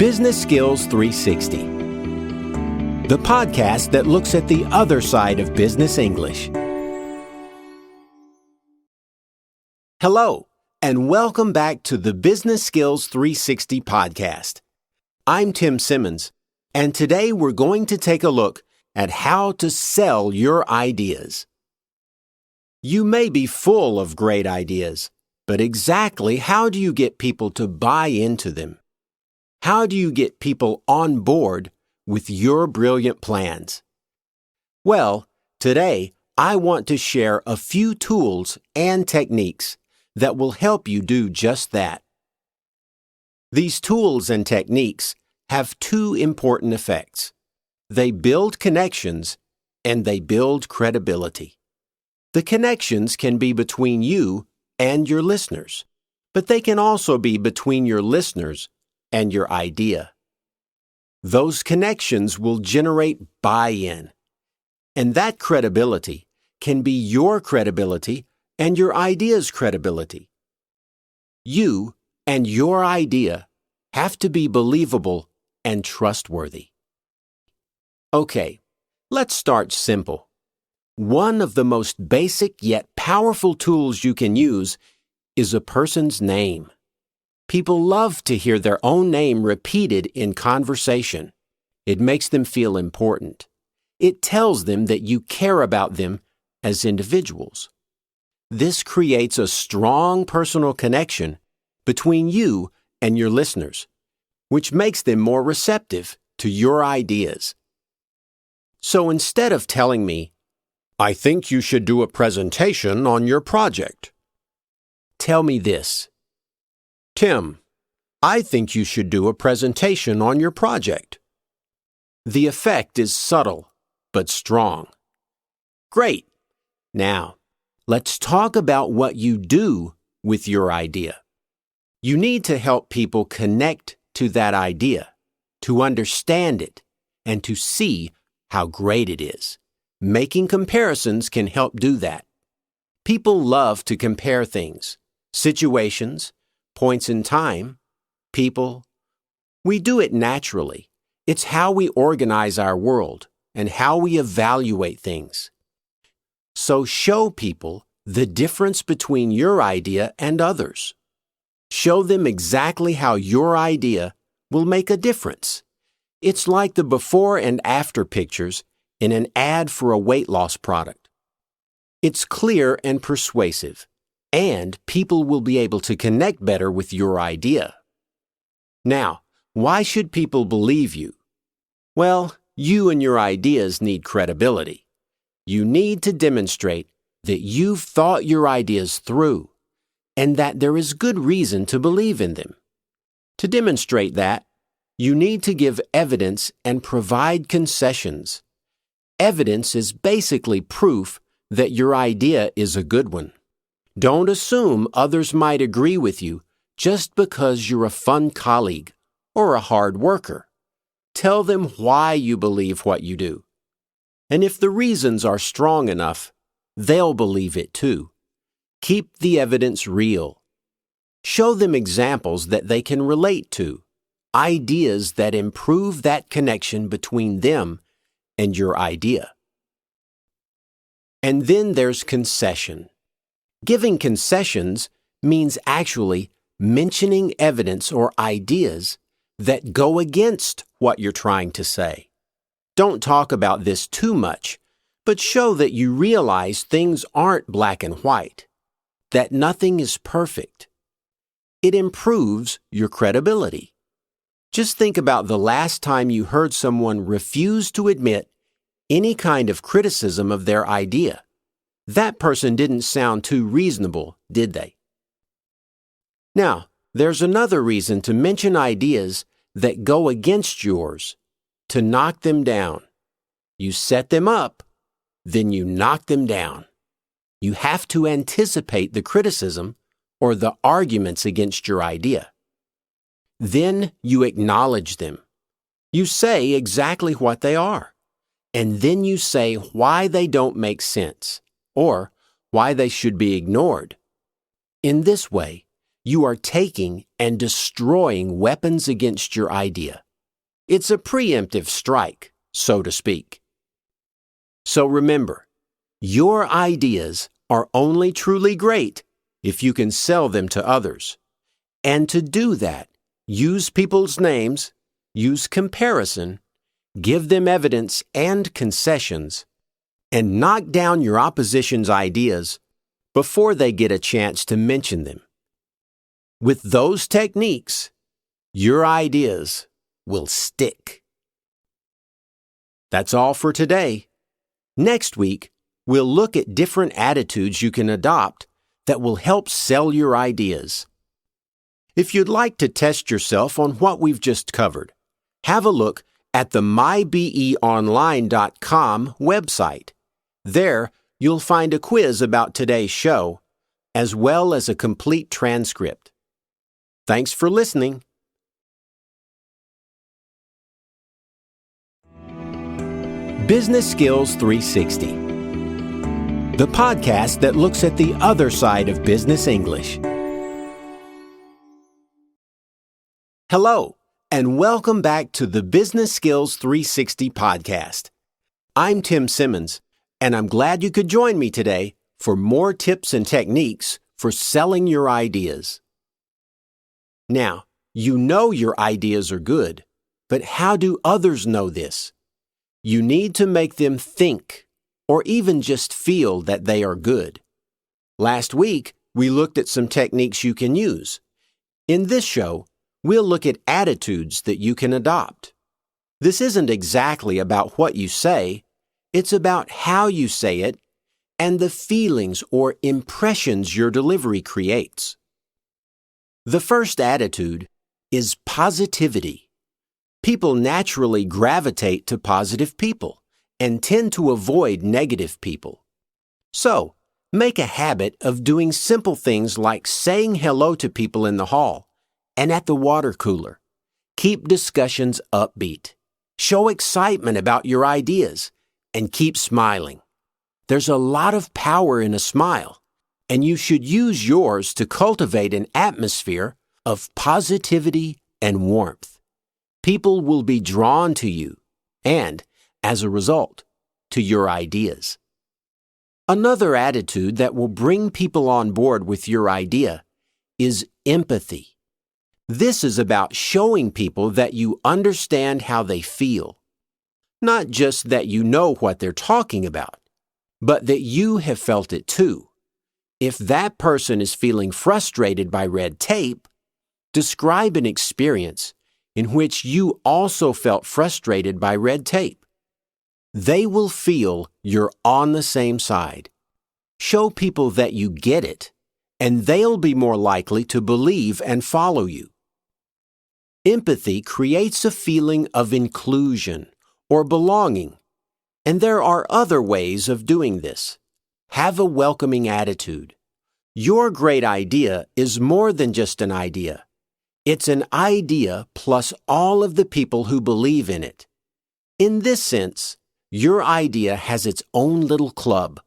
Business Skills 360, the podcast that looks at the other side of business English. Hello, and welcome back to the Business Skills 360 podcast. I'm Tim Simmons, and today we're going to take a look at how to sell your ideas. You may be full of great ideas, but exactly how do you get people to buy into them? How do you get people on board with your brilliant plans? Well, today I want to share a few tools and techniques that will help you do just that. These tools and techniques have two important effects. They build connections and they build credibility. The connections can be between you and your listeners, but they can also be between your listeners and your idea. Those connections will generate buy-in, and that credibility can be your credibility and your idea's credibility. You and your idea have to be believable and trustworthy. Okay, let's start simple. One of the most basic yet powerful tools you can use is a person's name. People love to hear their own name repeated in conversation. It makes them feel important. It tells them that you care about them as individuals. This creates a strong personal connection between you and your listeners, which makes them more receptive to your ideas. So instead of telling me, "I think you should do a presentation on your project," tell me this: "Tim, I think you should do a presentation on your project." The effect is subtle, but strong. Great. Now, let's talk about what you do with your idea. You need to help people connect to that idea, to understand it, and to see how great it is. Making comparisons can help do that. People love to compare things, situations, points in time, people. We do it naturally. It's how we organize our world and how we evaluate things. So show people the difference between your idea and others. Show them exactly how your idea will make a difference. It's like the before and after pictures in an ad for a weight loss product. It's clear and persuasive, and people will be able to connect better with your idea. Now, why should people believe you? Well, you and your ideas need credibility. You need to demonstrate that you've thought your ideas through and that there is good reason to believe in them. To demonstrate that, you need to give evidence and provide concessions. Evidence is basically proof that your idea is a good one. Don't assume others might agree with you just because you're a fun colleague or a hard worker. Tell them why you believe what you do. And if the reasons are strong enough, they'll believe it too. Keep the evidence real. Show them examples that they can relate to, ideas that improve that connection between them and your idea. And then there's concession. Giving concessions means actually mentioning evidence or ideas that go against what you're trying to say. Don't talk about this too much, but show that you realize things aren't black and white, that nothing is perfect. It improves your credibility. Just think about the last time you heard someone refuse to admit any kind of criticism of their idea. That person didn't sound too reasonable, did they? Now, there's another reason to mention ideas that go against yours, to knock them down. You set them up, then you knock them down. You have to anticipate the criticism or the arguments against your idea. Then you acknowledge them. You say exactly what they are, and then you say why they don't make sense or why they should be ignored. In this way, you are taking and destroying weapons against your idea. It's a preemptive strike, so to speak. So remember, your ideas are only truly great if you can sell them to others. And to do that, use people's names, use comparison, give them evidence and concessions, and knock down your opposition's ideas before they get a chance to mention them. With those techniques, your ideas will stick. That's all for today. Next week, we'll look at different attitudes you can adopt that will help sell your ideas. If you'd like to test yourself on what we've just covered, have a look at the mybeonline.com website. There, you'll find a quiz about today's show, as well as a complete transcript. Thanks for listening. Business Skills 360, the podcast that looks at the other side of business English. Hello, and welcome back to the Business Skills 360 podcast. I'm Tim Simmons, and I'm glad you could join me today for more tips and techniques for selling your ideas. Now, you know your ideas are good, but how do others know this? You need to make them think, or even just feel that they are good. Last week, we looked at some techniques you can use. In this show, we'll look at attitudes that you can adopt. This isn't exactly about what you say, it's about how you say it and the feelings or impressions your delivery creates. The first attitude is positivity. People naturally gravitate to positive people and tend to avoid negative people. So, make a habit of doing simple things like saying hello to people in the hall and at the water cooler. Keep discussions upbeat. Show excitement about your ideas and keep smiling. There's a lot of power in a smile, and you should use yours to cultivate an atmosphere of positivity and warmth. People will be drawn to you and, as a result, to your ideas. Another attitude that will bring people on board with your idea is empathy. This is about showing people that you understand how they feel. Not just that you know what they're talking about, but that you have felt it too. If that person is feeling frustrated by red tape, describe an experience in which you also felt frustrated by red tape. They will feel you're on the same side. Show people that you get it, and they'll be more likely to believe and follow you. Empathy creates a feeling of inclusion or belonging, and there are other ways of doing this. Have a welcoming attitude. Your great idea is more than just an idea. It's an idea plus all of the people who believe in it. In this sense, your idea has its own little club,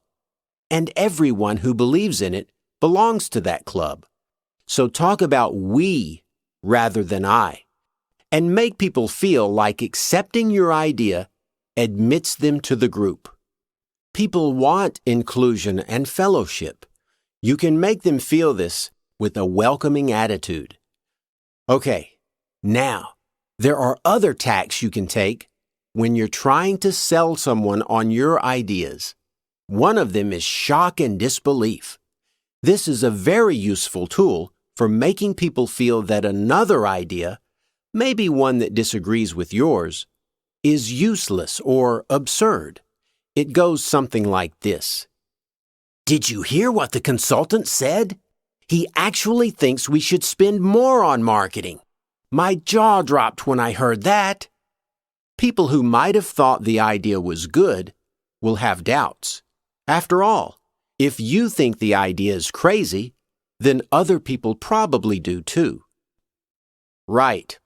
and everyone who believes in it belongs to that club. So talk about we rather than I, and make people feel like accepting your idea admits them to the group. People want inclusion and fellowship. You can make them feel this with a welcoming attitude. Okay, now, there are other tacks you can take when you're trying to sell someone on your ideas. One of them is shock and disbelief. This is a very useful tool for making people feel that another idea, maybe one that disagrees with yours, is useless or absurd. It goes something like this. Did you hear what the consultant said? He actually thinks we should spend more on marketing. My jaw dropped when I heard that. People who might have thought the idea was good will have doubts. After all, if you think the idea is crazy, then other people probably do too. Right.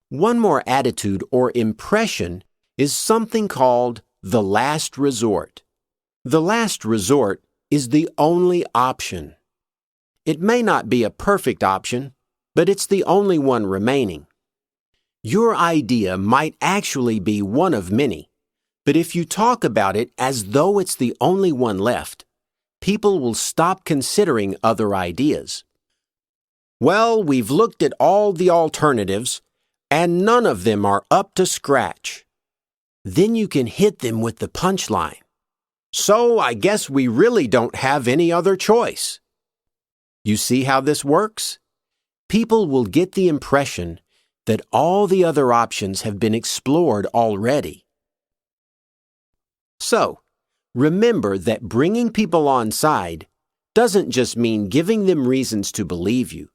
One more attitude or impression is something called the last resort. The last resort is the only option. It may not be a perfect option, but it's the only one remaining. Your idea might actually be one of many, but if you talk about it as though it's the only one left, people will stop considering other ideas. Well, we've looked at all the alternatives, and none of them are up to scratch. Then you can hit them with the punchline. So I guess we really don't have any other choice. You see how this works? People will get the impression that all the other options have been explored already. So, remember that bringing people on side doesn't just mean giving them reasons to believe you.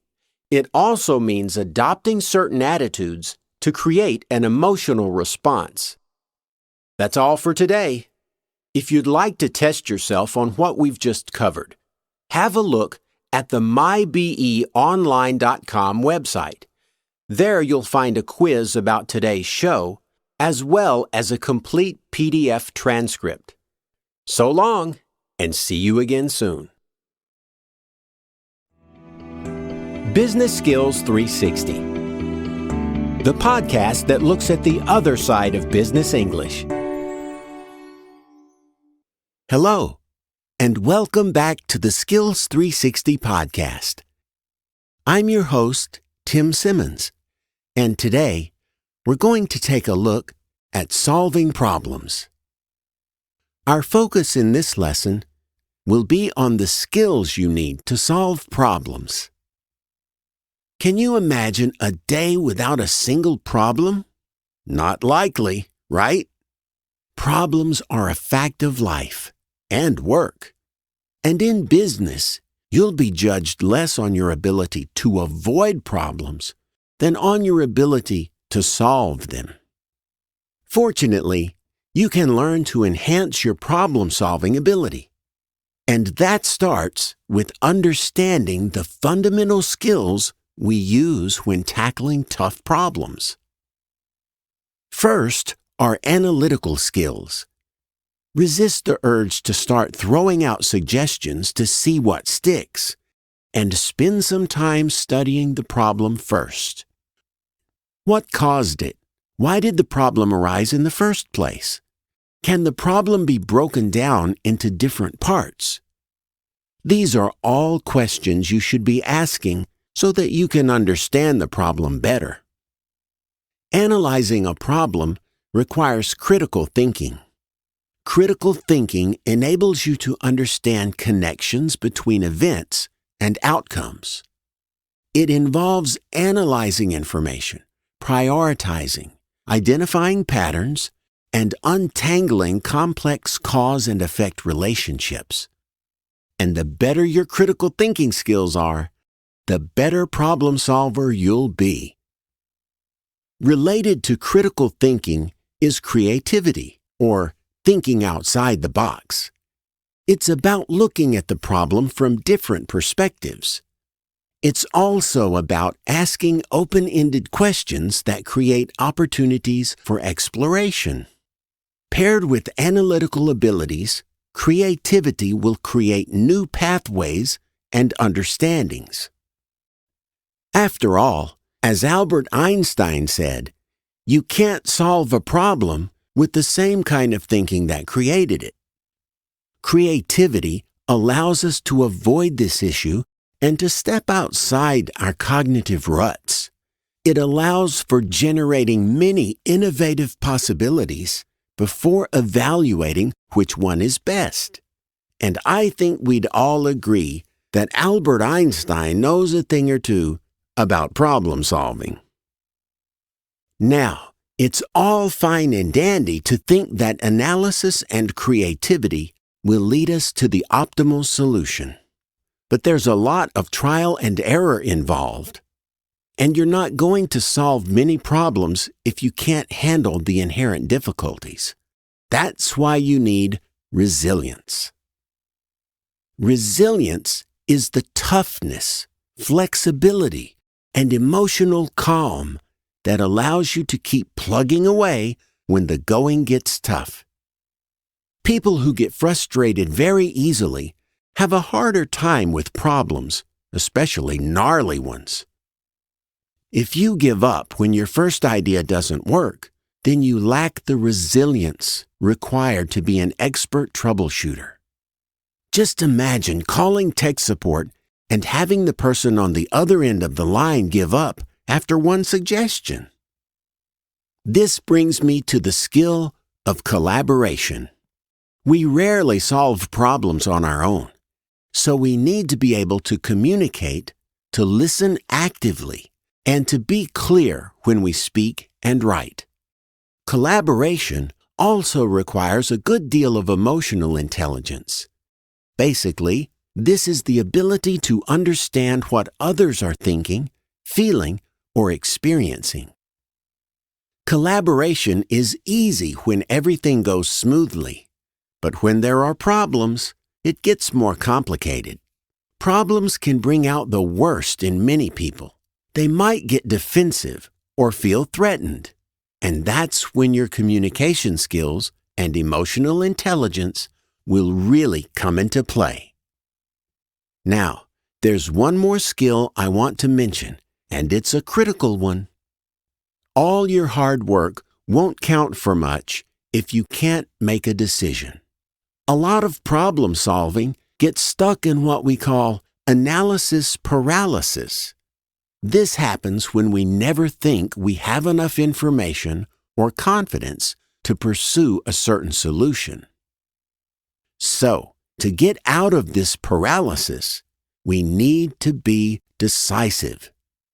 It also means adopting certain attitudes to create an emotional response. That's all for today. If you'd like to test yourself on what we've just covered, have a look at the mybeonline.com website. There you'll find a quiz about today's show, as well as a complete PDF transcript. So long, and see you again soon. Business Skills 360, the podcast that looks at the other side of business English. Hello, and welcome back to the Skills 360 podcast. I'm your host, Tim Simmons, and today we're going to take a look at solving problems. Our focus in this lesson will be on the skills you need to solve problems. Can you imagine a day without a single problem? Not likely, right? Problems are a fact of life and work. And in business, you'll be judged less on your ability to avoid problems than on your ability to solve them. Fortunately, you can learn to enhance your problem-solving ability. And that starts with understanding the fundamental skills we use when tackling tough problems. First are analytical skills. Resist the urge to start throwing out suggestions to see what sticks, and spend some time studying the problem first. What caused it? Why did the problem arise in the first place? Can the problem be broken down into different parts? These are all questions you should be asking so that you can understand the problem better. Analyzing a problem requires critical thinking. Critical thinking enables you to understand connections between events and outcomes. It involves analyzing information, prioritizing, identifying patterns, and untangling complex cause and effect relationships. And the better your critical thinking skills are, the better problem solver you'll be. Related to critical thinking is creativity, or thinking outside the box. It's about looking at the problem from different perspectives. It's also about asking open-ended questions that create opportunities for exploration. Paired with analytical abilities, creativity will create new pathways and understandings. After all, as Albert Einstein said, you can't solve a problem with the same kind of thinking that created it. Creativity allows us to avoid this issue and to step outside our cognitive ruts. It allows for generating many innovative possibilities before evaluating which one is best. And I think we'd all agree that Albert Einstein knows a thing or two about problem solving. Now, it's all fine and dandy to think that analysis and creativity will lead us to the optimal solution. But there's a lot of trial and error involved. And you're not going to solve many problems if you can't handle the inherent difficulties. That's why you need resilience. Resilience is the toughness, flexibility, and emotional calm that allows you to keep plugging away when the going gets tough. People who get frustrated very easily have a harder time with problems especially gnarly ones. If you give up when your first idea doesn't work, then you lack the resilience required to be an expert troubleshooter. Just imagine calling tech support and having the person on the other end of the line give up after one suggestion. This brings me to the skill of collaboration. We rarely solve problems on our own, so we need to be able to communicate, to listen actively, and to be clear when we speak and write. Collaboration also requires a good deal of emotional intelligence. Basically, this is the ability to understand what others are thinking, feeling, or experiencing. Collaboration is easy when everything goes smoothly, but when there are problems, it gets more complicated. Problems can bring out the worst in many people. They might get defensive or feel threatened, and that's when your communication skills and emotional intelligence will really come into play. Now, there's one more skill I want to mention, and it's a critical one. All your hard work won't count for much if you can't make a decision. A lot of problem solving gets stuck in what we call analysis paralysis. This happens when we never think we have enough information or confidence to pursue a certain solution. So, to get out of this paralysis, we need to be decisive.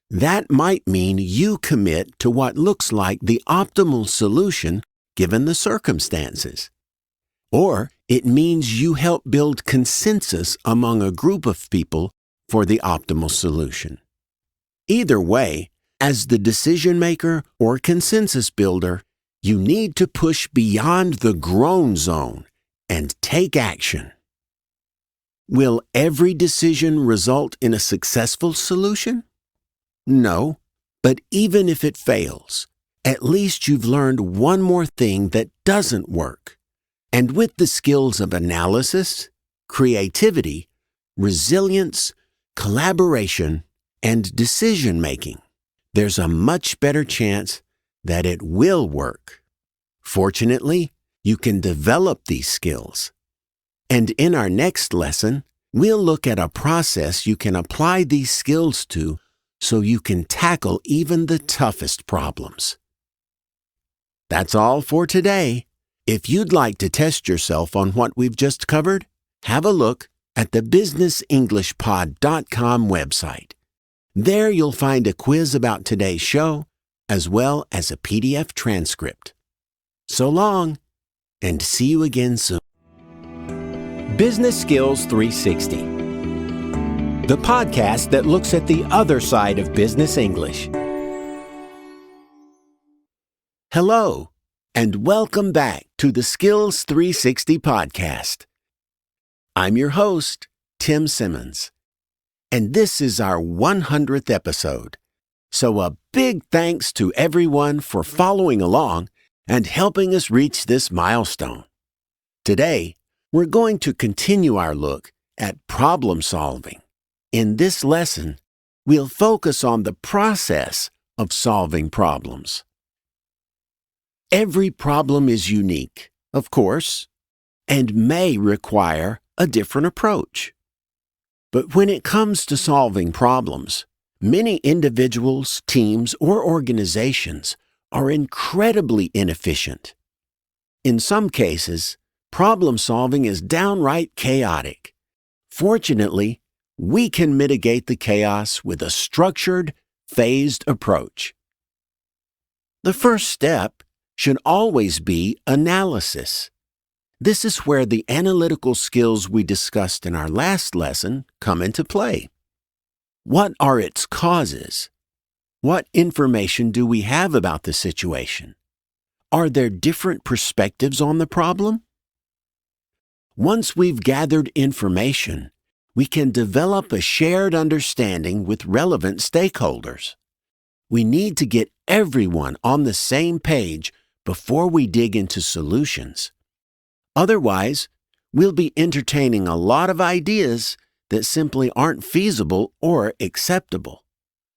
That might mean you commit to what looks like the optimal solution given the circumstances. Or it means you help build consensus among a group of people for the optimal solution. Either way, as the decision maker or consensus builder, you need to push beyond the groan zone and take action. Will every decision result in a successful solution? No, but even if it fails, at least you've learned one more thing that doesn't work. And with the skills of analysis, creativity, resilience, collaboration, and decision-making, there's a much better chance that it will work. Fortunately, you can develop these skills. And in our next lesson, we'll look at a process you can apply these skills to so you can tackle even the toughest problems. That's all for today. If you'd like to test yourself on what we've just covered, have a look at the businessenglishpod.com website. There you'll find a quiz about today's show, as well as a PDF transcript. So long, and see you again soon. Business Skills 360. The podcast that looks at the other side of business English. Hello, and welcome back to the Skills 360 podcast. I'm your host, Tim Simmons, and this is our 100th episode. So a big thanks to everyone for following along and helping us reach this milestone. Today, we're going to continue our look at problem solving. In this lesson, we'll focus on the process of solving problems. Every problem is unique, of course, and may require a different approach. But when it comes to solving problems, many individuals, teams, or organizations are incredibly inefficient. In some cases, problem solving is downright chaotic. Fortunately, we can mitigate the chaos with a structured, phased approach. The first step should always be analysis. This is where the analytical skills we discussed in our last lesson come into play. What are its causes? What information do we have about the situation? Are there different perspectives on the problem? Once we've gathered information, we can develop a shared understanding with relevant stakeholders. We need to get everyone on the same page before we dig into solutions. Otherwise, we'll be entertaining a lot of ideas that simply aren't feasible or acceptable.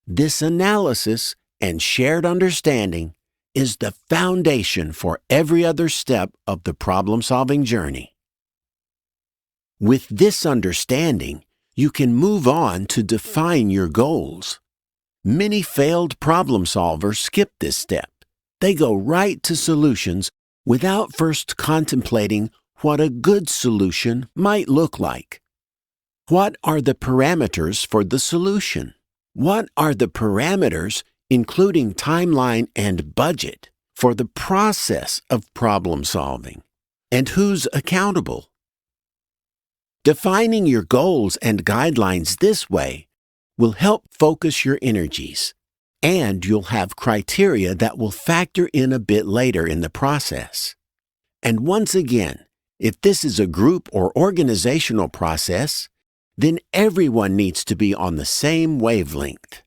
This analysis and shared understanding is the foundation for every other step of the problem-solving journey. With this understanding, you can move on to define your goals. Many failed problem solvers skip this step. They go right to solutions without first contemplating what a good solution might look like. What are the parameters for the solution? What are the parameters, including timeline and budget, for the process of problem solving? And who's accountable? Defining your goals and guidelines this way will help focus your energies, and you'll have criteria that will factor in a bit later in the process. And once again, if this is a group or organizational process, then everyone needs to be on the same wavelength.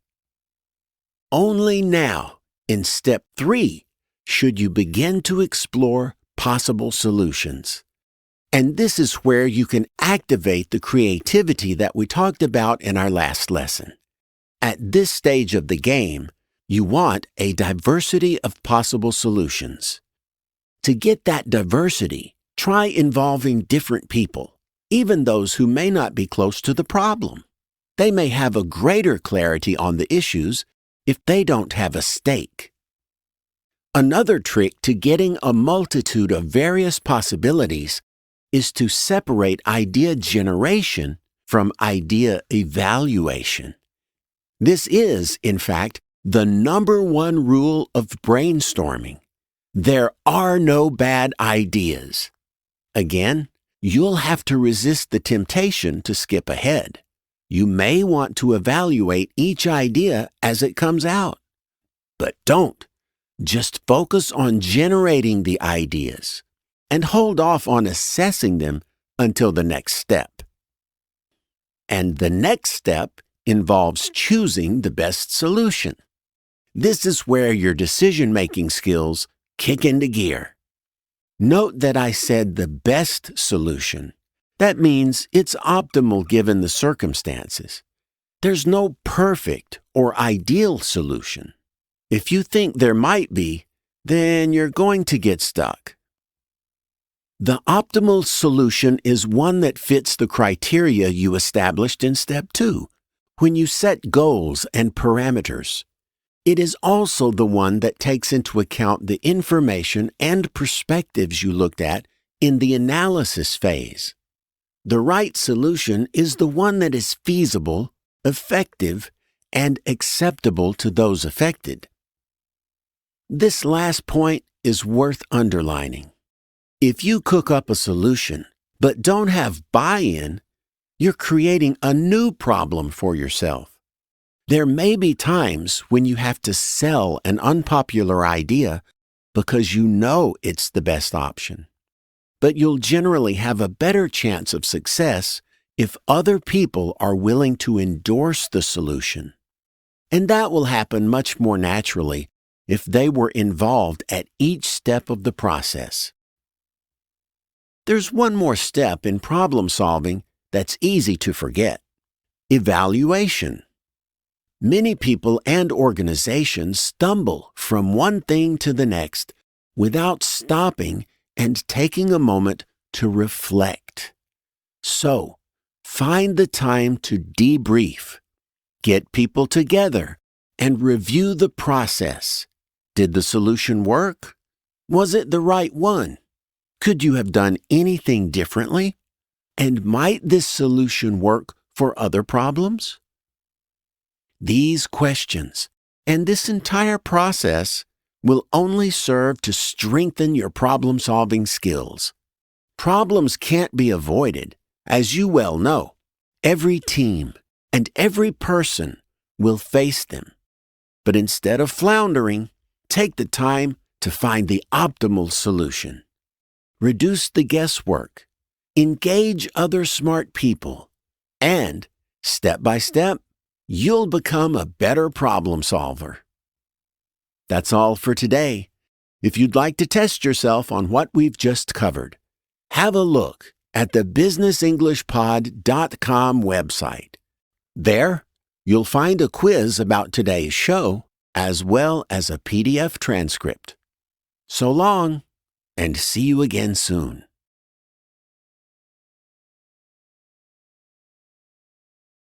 Only now, in step 3, should you begin to explore possible solutions. And this is where you can activate the creativity that we talked about in our last lesson. At this stage of the game, you want a diversity of possible solutions. To get that diversity, try involving different people, even those who may not be close to the problem. They may have a greater clarity on the issues if they don't have a stake. Another trick to getting a multitude of various possibilities is to separate idea generation from idea evaluation. This is, in fact, the number one rule of brainstorming. There are no bad ideas. Again, you'll have to resist the temptation to skip ahead. You may want to evaluate each idea as it comes out. But don't. Just focus on generating the ideas and hold off on assessing them until the next step. And the next step involves choosing the best solution. This is where your decision-making skills kick into gear. Note that I said the best solution. That means it's optimal given the circumstances. There's no perfect or ideal solution. If you think there might be, then you're going to get stuck. The optimal solution is one that fits the criteria you established in step 2, when you set goals and parameters. It is also the one that takes into account the information and perspectives you looked at in the analysis phase. The right solution is the one that is feasible, effective, and acceptable to those affected. This last point is worth underlining. If you cook up a solution but don't have buy-in, you're creating a new problem for yourself. There may be times when you have to sell an unpopular idea because you know it's the best option. But you'll generally have a better chance of success if other people are willing to endorse the solution. And that will happen much more naturally if they were involved at each step of the process. There's one more step in problem solving that's easy to forget: evaluation. Many people and organizations stumble from one thing to the next without stopping and taking a moment to reflect. So, find the time to debrief, get people together, and review the process. Did the solution work? Was it the right one? Could you have done anything differently? And might this solution work for other problems? These questions and this entire process will only serve to strengthen your problem-solving skills. Problems can't be avoided. As you well know, every team and every person will face them. But instead of floundering, take the time to find the optimal solution. Reduce the guesswork, engage other smart people, and, step by step, you'll become a better problem solver. That's all for today. If you'd like to test yourself on what we've just covered, have a look at the businessenglishpod.com website. There, you'll find a quiz about today's show, as well as a PDF transcript. So long, and see you again soon.